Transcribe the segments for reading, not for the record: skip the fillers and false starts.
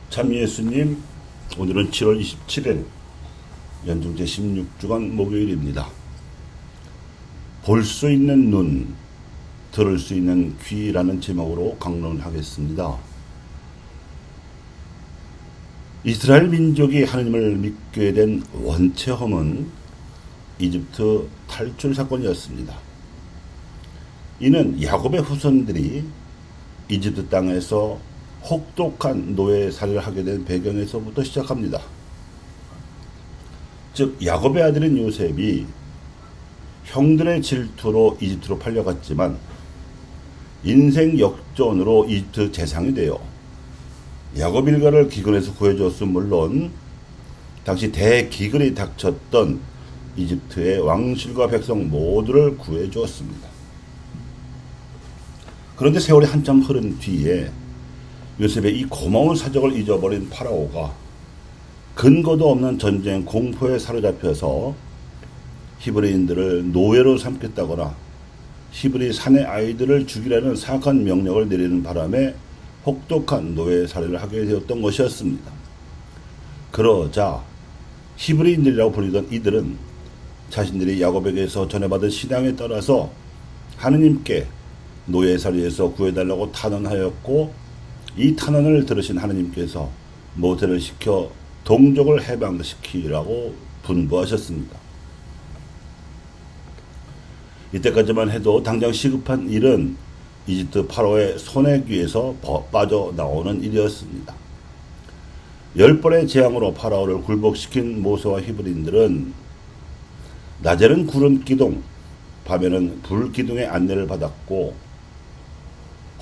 참 예수님, 오늘은 7월 27일 연중 제16주간 목요일입니다. 볼 수 있는 눈, 들을 수 있는 귀라는 제목으로 강론을 하겠습니다. 이스라엘 민족이 하느님을 믿게 된 원체험은 이집트 탈출 사건이었습니다. 이는 야곱의 후손들이 이집트 땅에서 혹독한 노예 살이를 하게 된 배경에서부터 시작합니다. 즉 야곱의 아들인 요셉이 형들의 질투로 이집트로 팔려갔지만 인생 역전으로 이집트 재상이 되어 야곱 일가를 기근에서 구해줬음 물론 당시 대기근이 닥쳤던 이집트의 왕실과 백성 모두를 구해주었습니다. 그런데 세월이 한참 흐른 뒤에 요셉의 이 고마운 사적을 잊어버린 파라오가 근거도 없는 전쟁 공포에 사로잡혀서 히브리인들을 노예로 삼겠다거나 히브리 사내 아이들을 죽이라는 사악한 명령을 내리는 바람에 혹독한 노예 살해를 하게 되었던 것이었습니다. 그러자 히브리인들이라고 불리던 이들은 자신들이 야곱에게서 전해받은 신앙에 따라서 하느님께 노예 살해에서 구해달라고 탄원하였고 이 탄원을 들으신 하느님께서 모세를 시켜 동족을 해방시키라고 분부하셨습니다. 이때까지만 해도 당장 시급한 일은 이집트 파라오의 손해귀에서 빠져나오는 일이었습니다. 10번의 재앙으로 파라오를 굴복시킨 모세와 히브리인들은 낮에는 구름 기둥, 밤에는 불 기둥의 안내를 받았고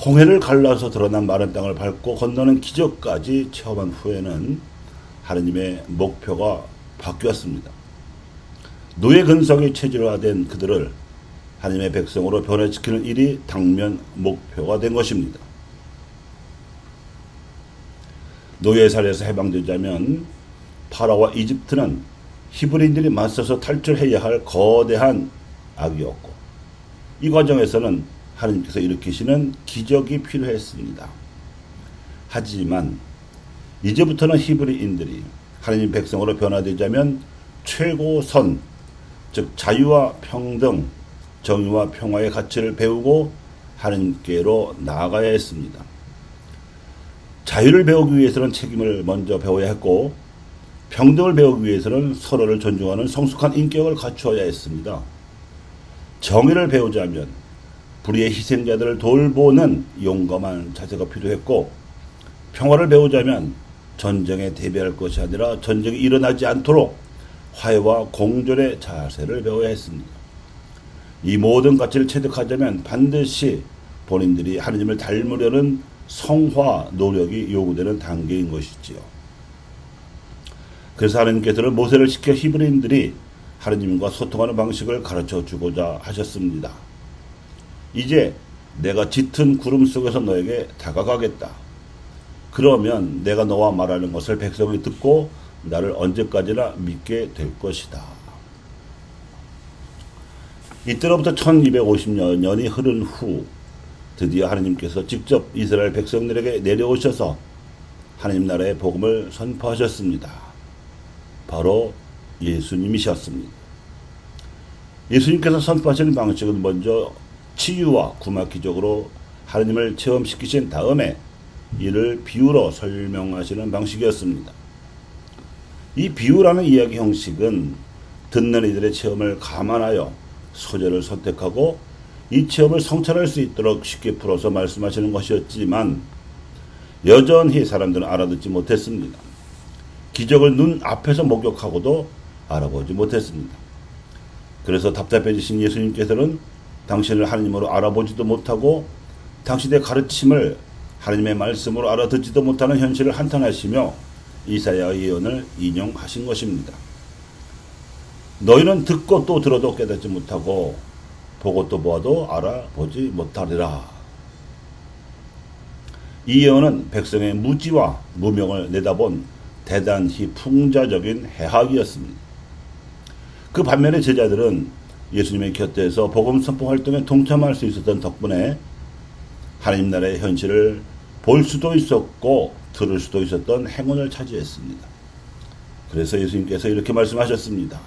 홍해를 갈라서 드러난 마른 땅을 밟고 건너는 기적까지 체험한 후에는 하느님의 목표가 바뀌었습니다. 노예 근성이 체질화된 그들을 하느님의 백성으로 변화시키는 일이 당면 목표가 된 것입니다. 노예 살에서 해방되자면 파라오와 이집트는 히브리인들이 맞서서 탈출해야 할 거대한 악이었고 이 과정에서는 하느님께서 일으키시는 기적이 필요했습니다. 하지만 이제부터는 히브리인들이 하느님 백성으로 변화되자면 최고선, 즉 자유와 평등, 정의와 평화의 가치를 배우고 하느님께로 나아가야 했습니다. 자유를 배우기 위해서는 책임을 먼저 배워야 했고 평등을 배우기 위해서는 서로를 존중하는 성숙한 인격을 갖추어야 했습니다. 정의를 배우자면 불의의 희생자들을 돌보는 용감한 자세가 필요했고 평화를 배우자면 전쟁에 대비할 것이 아니라 전쟁이 일어나지 않도록 화해와 공존의 자세를 배워야 했습니다. 이 모든 가치를 체득하자면 반드시 본인들이 하느님을 닮으려는 성화 노력이 요구되는 단계인 것이지요. 그래서 하느님께서는 모세를 시켜 히브리인들이 하느님과 소통하는 방식을 가르쳐 주고자 하셨습니다. 이제 내가 짙은 구름 속에서 너에게 다가가겠다. 그러면 내가 너와 말하는 것을 백성이 듣고 나를 언제까지나 믿게 될 것이다. 이때로부터 1250여 년이 흐른 후 드디어 하느님께서 직접 이스라엘 백성들에게 내려오셔서 하느님 나라의 복음을 선포하셨습니다. 바로 예수님이셨습니다. 예수님께서 선포하신 방식은 먼저 치유와 구막 기적으로 하느님을 체험시키신 다음에 이를 비유로 설명하시는 방식이었습니다. 이 비유라는 이야기 형식은 듣는 이들의 체험을 감안하여 소재를 선택하고 이 체험을 성찰할 수 있도록 쉽게 풀어서 말씀하시는 것이었지만 여전히 사람들은 알아듣지 못했습니다. 기적을 눈 앞에서 목격하고도 알아보지 못했습니다. 그래서 답답해지신 예수님께서는 당신을 하느님으로 알아보지도 못하고 당신의 가르침을 하느님의 말씀으로 알아듣지도 못하는 현실을 한탄하시며 이사야의 예언을 인용하신 것입니다. 너희는 듣고 또 들어도 깨닫지 못하고 보고 또 보아도 알아보지 못하리라. 이 예언은 백성의 무지와 무명을 내다본 대단히 풍자적인 해학이었습니다. 그 반면에 제자들은 예수님의 곁에서 복음 선포 활동에 동참할 수 있었던 덕분에 하나님 나라의 현실을 볼 수도 있었고 들을 수도 있었던 행운을 차지했습니다. 그래서 예수님께서 이렇게 말씀하셨습니다.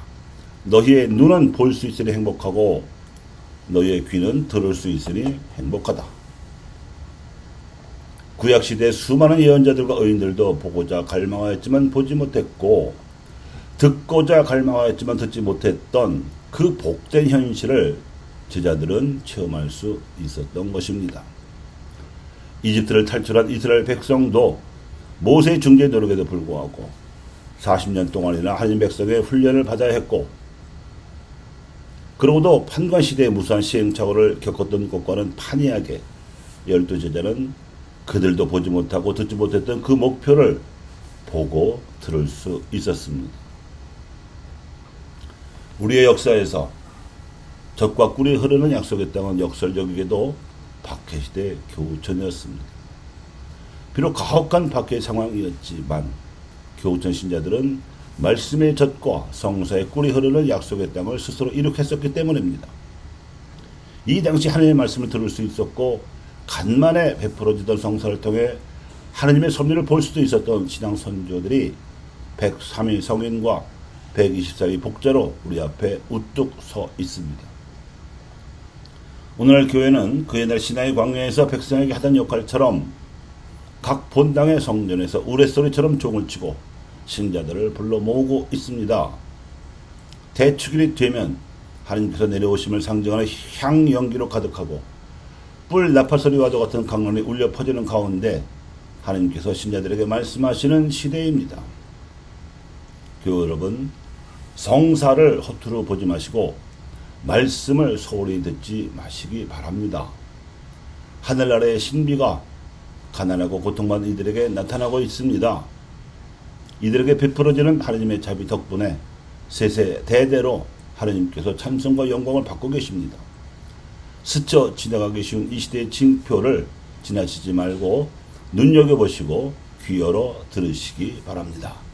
너희의 눈은 볼 수 있으니 행복하고 너희의 귀는 들을 수 있으니 행복하다. 구약시대 수많은 예언자들과 의인들도 보고자 갈망하였지만 보지 못했고 듣고자 갈망하였지만 듣지 못했던 그 복된 현실을 제자들은 체험할 수 있었던 것입니다. 이집트를 탈출한 이스라엘 백성도 모세의 중재 노력에도 불구하고 40년 동안이나 하나님 백성의 훈련을 받아야 했고 그러고도 판관시대의 무수한 시행착오를 겪었던 것과는 판이하게 12제자는 그들도 보지 못하고 듣지 못했던 그 목표를 보고 들을 수 있었습니다. 우리의 역사에서 젖과 꿀이 흐르는 약속의 땅은 역설적이게도 박해시대 교우천이었습니다. 비록 가혹한 박해의 상황이었지만 교우천 신자들은 말씀의 젖과 성사의 꿀이 흐르는 약속의 땅을 스스로 이룩했었기 때문입니다. 이 당시 하나님의 말씀을 들을 수 있었고 간만에 베풀어지던 성사를 통해 하나님의 섭리를 볼 수도 있었던 신앙 선조들이 103위 성인과 124위 복자로 우리 앞에 우뚝 서 있습니다. 오늘날 교회는 그 옛날 신앙의 광야에서 백성에게 하던 역할처럼 각 본당의 성전에서 우레소리처럼 종을 치고 신자들을 불러 모으고 있습니다. 대축일이 되면 하나님께서 내려오심을 상징하는 향연기로 가득하고 뿔 나팔소리와도 같은 강론이 울려 퍼지는 가운데 하나님께서 신자들에게 말씀하시는 시대입니다. 교회 여러분, 성사를 허투루 보지 마시고 말씀을 소홀히 듣지 마시기 바랍니다. 하늘나라의 신비가 가난하고 고통받는 이들에게 나타나고 있습니다. 이들에게 베풀어지는 하나님의 자비 덕분에 세세 대대로 하나님께서 찬송과 영광을 받고 계십니다. 스쳐 지나가기 쉬운 이 시대의 징표를 지나치지 말고 눈여겨보시고 귀 열어 들으시기 바랍니다.